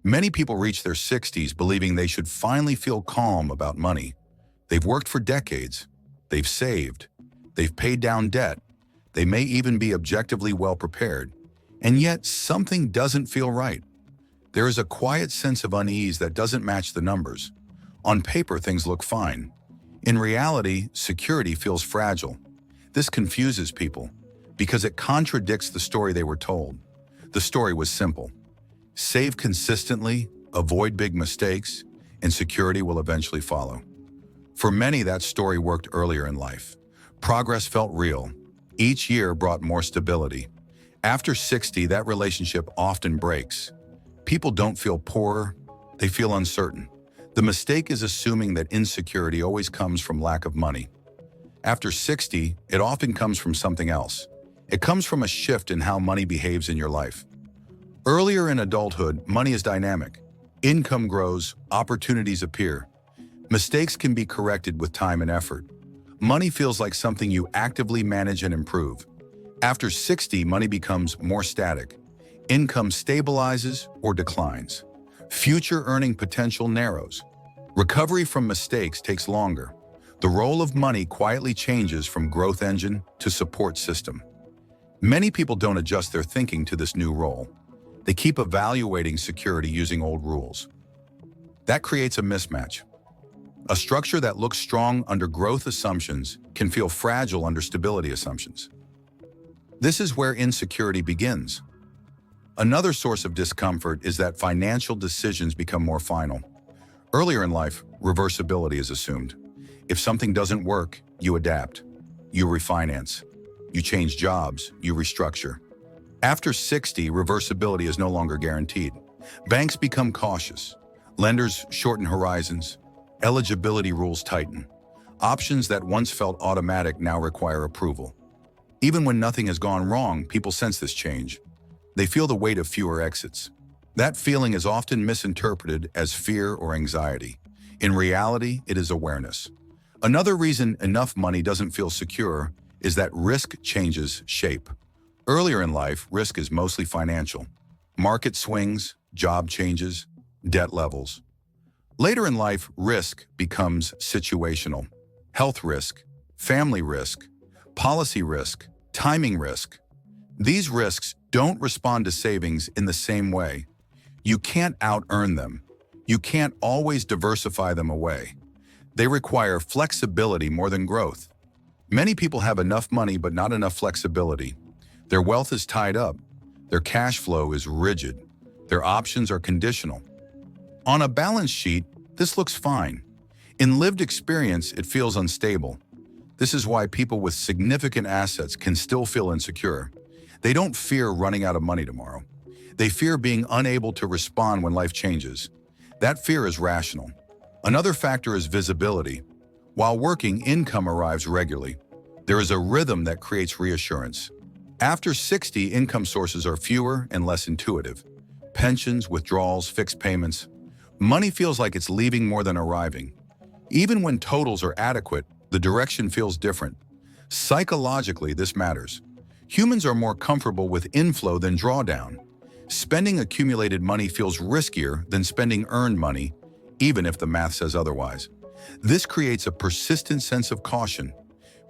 Many people reach their 60s believing they should finally feel calm about money. They've worked for decades. They've saved. They've paid down debt. They may even be objectively well prepared. And yet, something doesn't feel right. There is a quiet sense of unease that doesn't match the numbers. On paper, things look fine. In reality, security feels fragile. This confuses people because it contradicts the story they were told. The story was simple. Save consistently, avoid big mistakes, and security will eventually follow. For many, that story worked earlier in life. Progress felt real. Each year brought more stability. After 60, that relationship often breaks. People don't feel poorer, they feel uncertain. The mistake is assuming that insecurity always comes from lack of money. After 60, it often comes from something else. It comes from a shift in how money behaves in your life. Earlier in adulthood, money is dynamic. Income grows, opportunities appear. Mistakes can be corrected with time and effort. Money feels like something you actively manage and improve. After 60, money becomes more static. Income stabilizes or declines. Future earning potential narrows. Recovery from mistakes takes longer. The role of money quietly changes from growth engine to support system. Many people don't adjust their thinking to this new role. They keep evaluating security using old rules. That creates a mismatch. A structure that looks strong under growth assumptions can feel fragile under stability assumptions. This is where insecurity begins. Another source of discomfort is that financial decisions become more final. Earlier in life, reversibility is assumed. If something doesn't work, you adapt. You refinance. You change jobs. You restructure. After 60, reversibility is no longer guaranteed. Banks become cautious. Lenders shorten horizons. Eligibility rules tighten. Options that once felt automatic now require approval. Even when nothing has gone wrong, people sense this change. They feel the weight of fewer exits. That feeling is often misinterpreted as fear or anxiety. In reality, it is awareness. Another reason enough money doesn't feel secure is that risk changes shape. Earlier in life, risk is mostly financial. Market swings, job changes, debt levels. Later in life, risk becomes situational. Health risk, family risk, policy risk, timing risk. These risks don't respond to savings in the same way. You can't out-earn them. You can't always diversify them away. They require flexibility more than growth. Many people have enough money but not enough flexibility. Their wealth is tied up. Their cash flow is rigid. Their options are conditional. On a balance sheet, this looks fine. In lived experience, it feels unstable. This is why people with significant assets can still feel insecure. They don't fear running out of money tomorrow. They fear being unable to respond when life changes. That fear is rational. Another factor is visibility. While working, income arrives regularly. There is a rhythm that creates reassurance. After 60, income sources are fewer and less intuitive. Pensions, withdrawals, fixed payments. Money feels like it's leaving more than arriving. Even when totals are adequate, the direction feels different. Psychologically, this matters. Humans are more comfortable with inflow than drawdown. Spending accumulated money feels riskier than spending earned money, even if the math says otherwise. This creates a persistent sense of caution.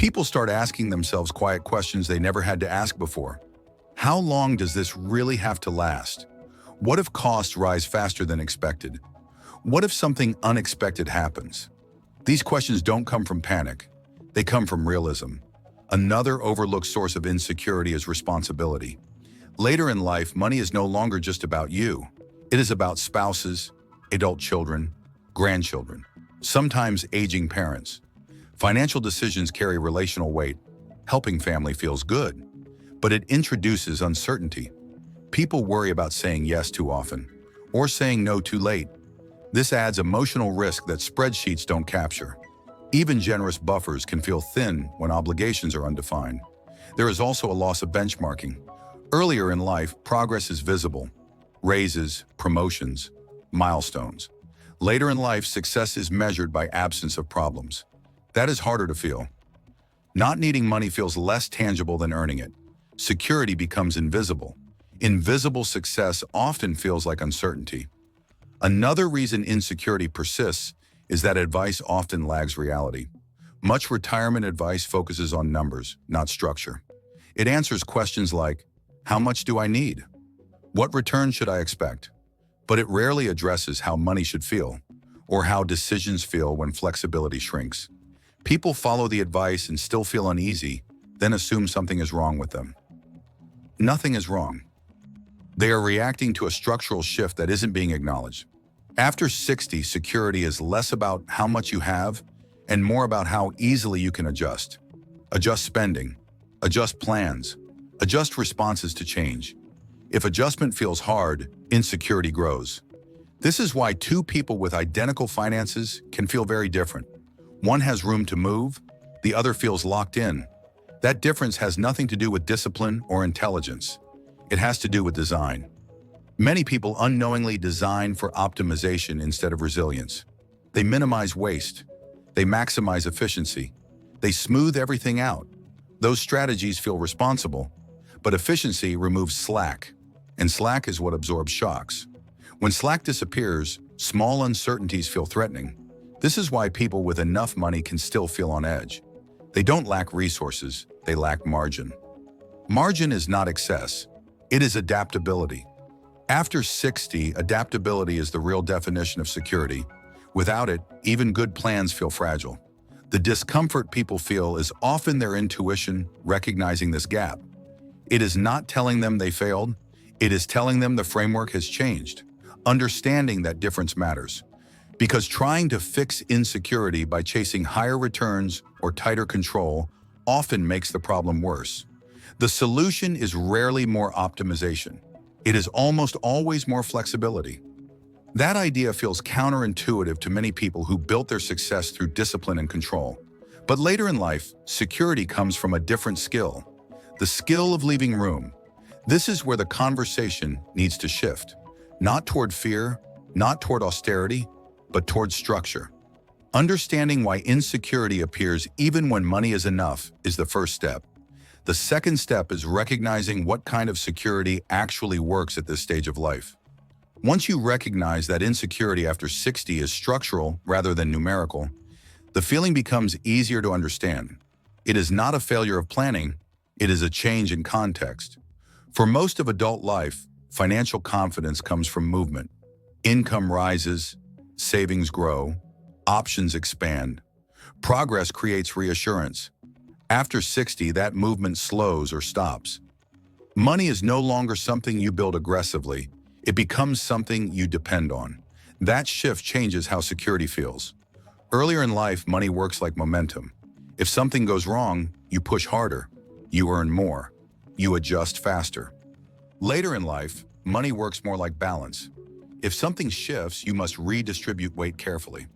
People start asking themselves quiet questions they never had to ask before. How long does this really have to last? What if costs rise faster than expected? What if something unexpected happens? These questions don't come from panic. They come from realism. Another overlooked source of insecurity is responsibility. Later in life, money is no longer just about you. It is about spouses, adult children, grandchildren, sometimes aging parents. Financial decisions carry relational weight. Helping family feels good, but it introduces uncertainty. People worry about saying yes too often or saying no too late. This adds emotional risk that spreadsheets don't capture. Even generous buffers can feel thin when obligations are undefined. There is also a loss of benchmarking. Earlier in life, progress is visible. Raises, promotions, milestones. Later in life, success is measured by absence of problems. That is harder to feel. Not needing money feels less tangible than earning it. Security becomes invisible. Invisible success often feels like uncertainty. Another reason insecurity persists is that advice often lags reality. Much retirement advice focuses on numbers, not structure. It answers questions like, how much do I need? What return should I expect? But it rarely addresses how money should feel, or how decisions feel when flexibility shrinks. People follow the advice and still feel uneasy, then assume something is wrong with them. Nothing is wrong. They are reacting to a structural shift that isn't being acknowledged. After 60, security is less about how much you have and more about how easily you can adjust. Adjust spending, adjust plans, adjust responses to change. If adjustment feels hard, insecurity grows. This is why two people with identical finances can feel very different. One has room to move, the other feels locked in. That difference has nothing to do with discipline or intelligence. It has to do with design. Many people unknowingly design for optimization instead of resilience. They minimize waste. They maximize efficiency. They smooth everything out. Those strategies feel responsible, but efficiency removes slack, and slack is what absorbs shocks. When slack disappears, small uncertainties feel threatening. This is why people with enough money can still feel on edge. They don't lack resources, they lack margin. Margin is not excess, it is adaptability. After 60, adaptability is the real definition of security. Without it, even good plans feel fragile. The discomfort people feel is often their intuition recognizing this gap. It is not telling them they failed, it is telling them the framework has changed. Understanding that difference matters. Because trying to fix insecurity by chasing higher returns or tighter control often makes the problem worse. The solution is rarely more optimization. It is almost always more flexibility. That idea feels counterintuitive to many people who built their success through discipline and control. But later in life, security comes from a different skill, the skill of leaving room. This is where the conversation needs to shift, not toward fear, not toward austerity, but toward structure. Understanding why insecurity appears even when money is enough is the first step. The second step is recognizing what kind of security actually works at this stage of life. Once you recognize that insecurity after 60 is structural rather than numerical, the feeling becomes easier to understand. It is not a failure of planning, it is a change in context. For most of adult life, financial confidence comes from movement. Income rises, savings grow, options expand. Progress creates reassurance. After 60, that movement slows or stops. Money is no longer something you build aggressively. It becomes something you depend on. That shift changes how security feels. Earlier in life, money works like momentum. If something goes wrong, you push harder, you earn more, you adjust faster. Later in life, money works more like balance. If something shifts, you must redistribute weight carefully.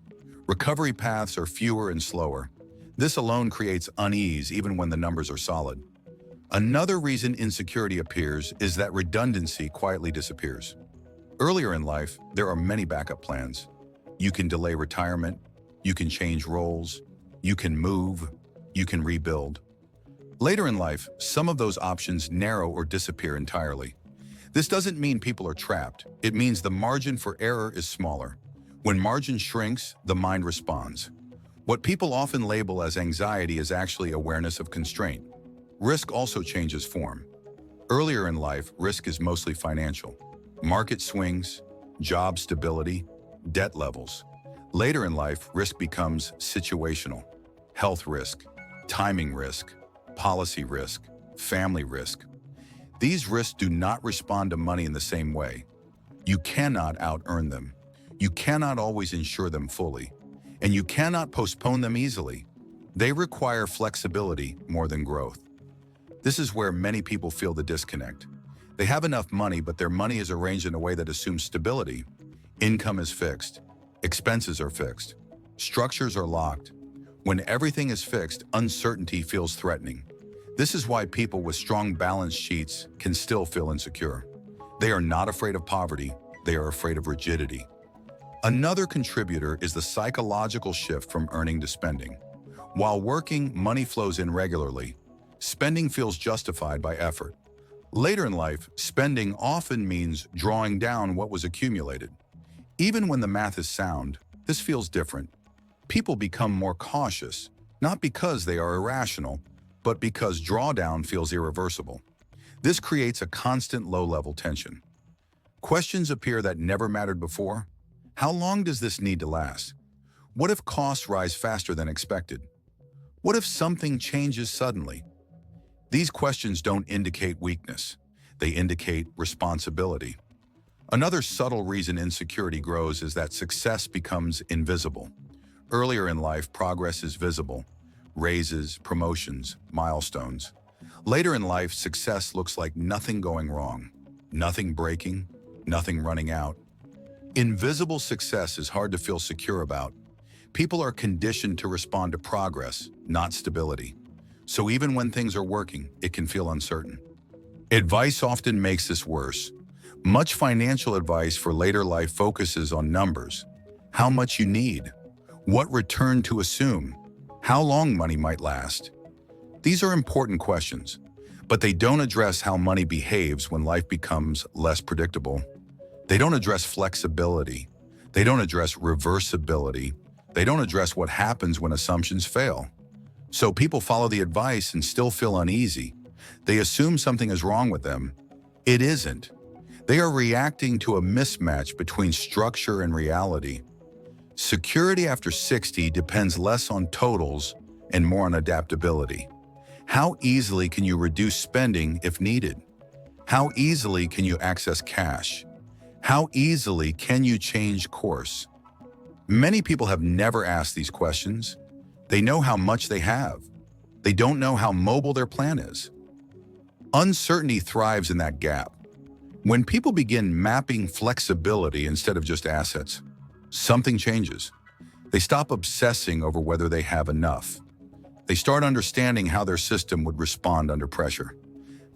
Recovery paths are fewer and slower. This alone creates unease even when the numbers are solid. Another reason insecurity appears is that redundancy quietly disappears. Earlier in life, there are many backup plans. You can delay retirement, you can change roles, you can move, you can rebuild. Later in life, some of those options narrow or disappear entirely. This doesn't mean people are trapped. It means the margin for error is smaller. When margin shrinks, the mind responds. What people often label as anxiety is actually awareness of constraint. Risk also changes form. Earlier in life, risk is mostly financial. Market swings, job stability, debt levels. Later in life, risk becomes situational. Health risk, timing risk, policy risk, family risk. These risks do not respond to money in the same way. You cannot out-earn them. You cannot always insure them fully. And you cannot postpone them easily. They require flexibility more than growth. This is where many people feel the disconnect. They have enough money, but their money is arranged in a way that assumes stability. Income is fixed. Expenses are fixed. Structures are locked. When everything is fixed, uncertainty feels threatening. This is why people with strong balance sheets can still feel insecure. They are not afraid of poverty, they are afraid of rigidity. Another contributor is the psychological shift from earning to spending. While working, money flows in regularly. Spending feels justified by effort. Later in life, spending often means drawing down what was accumulated. Even when the math is sound, this feels different. People become more cautious, not because they are irrational, but because drawdown feels irreversible. This creates a constant low-level tension. Questions appear that never mattered before. How long does this need to last? What if costs rise faster than expected? What if something changes suddenly? These questions don't indicate weakness. They indicate responsibility. Another subtle reason insecurity grows is that success becomes invisible. Earlier in life, progress is visible. Raises, promotions, milestones. Later in life, success looks like nothing going wrong, nothing breaking, nothing running out. Invisible success is hard to feel secure about. People are conditioned to respond to progress, not stability. So even when things are working, it can feel uncertain. Advice often makes this worse. Much financial advice for later life focuses on numbers. How much you need, what return to assume, how long money might last. These are important questions, but they don't address how money behaves when life becomes less predictable. They don't address flexibility. They don't address reversibility. They don't address what happens when assumptions fail. So people follow the advice and still feel uneasy. They assume something is wrong with them. It isn't. They are reacting to a mismatch between structure and reality. Security after 60 depends less on totals and more on adaptability. How easily can you reduce spending if needed? How easily can you access cash? How easily can you change course? Many people have never asked these questions. They know how much they have. They don't know how mobile their plan is. Uncertainty thrives in that gap. When people begin mapping flexibility instead of just assets, something changes. They stop obsessing over whether they have enough. They start understanding how their system would respond under pressure.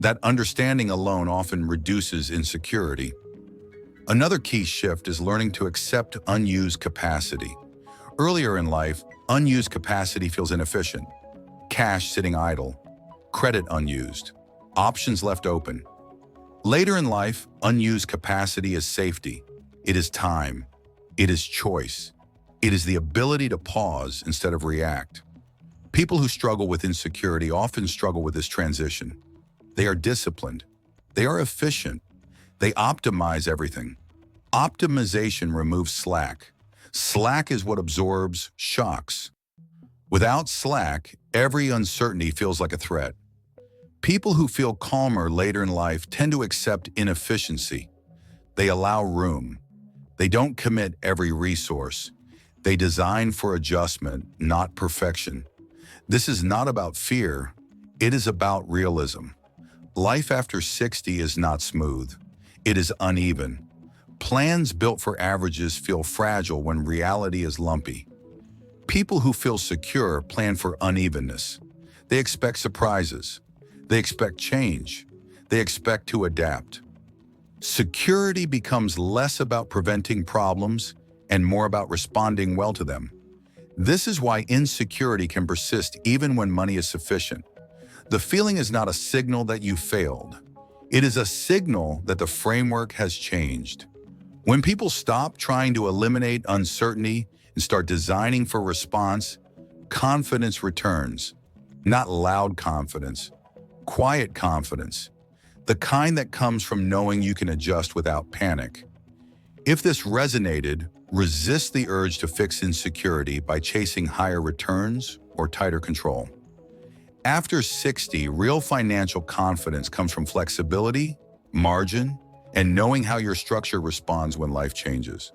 That understanding alone often reduces insecurity. Another key shift is learning to accept unused capacity. Earlier in life, unused capacity feels inefficient. Cash sitting idle, credit unused, options left open. Later in life, unused capacity is safety. It is time. It is choice. It is the ability to pause instead of react. People who struggle with insecurity often struggle with this transition. They are disciplined. They are efficient. They optimize everything. Optimization removes slack. Slack is what absorbs shocks. Without slack, every uncertainty feels like a threat. People who feel calmer later in life tend to accept inefficiency. They allow room. They don't commit every resource. They design for adjustment, not perfection. This is not about fear. It is about realism. Life after 60 is not smooth. It is uneven. Plans built for averages feel fragile when reality is lumpy. People who feel secure plan for unevenness. They expect surprises. They expect change. They expect to adapt. Security becomes less about preventing problems and more about responding well to them. This is why insecurity can persist even when money is sufficient. The feeling is not a signal that you failed. It is a signal that the framework has changed. When people stop trying to eliminate uncertainty and start designing for response, confidence returns. Not loud confidence, quiet confidence. The kind that comes from knowing you can adjust without panic. If this resonated, resist the urge to fix insecurity by chasing higher returns or tighter control. After 60, real financial confidence comes from flexibility, margin, and knowing how your structure responds when life changes.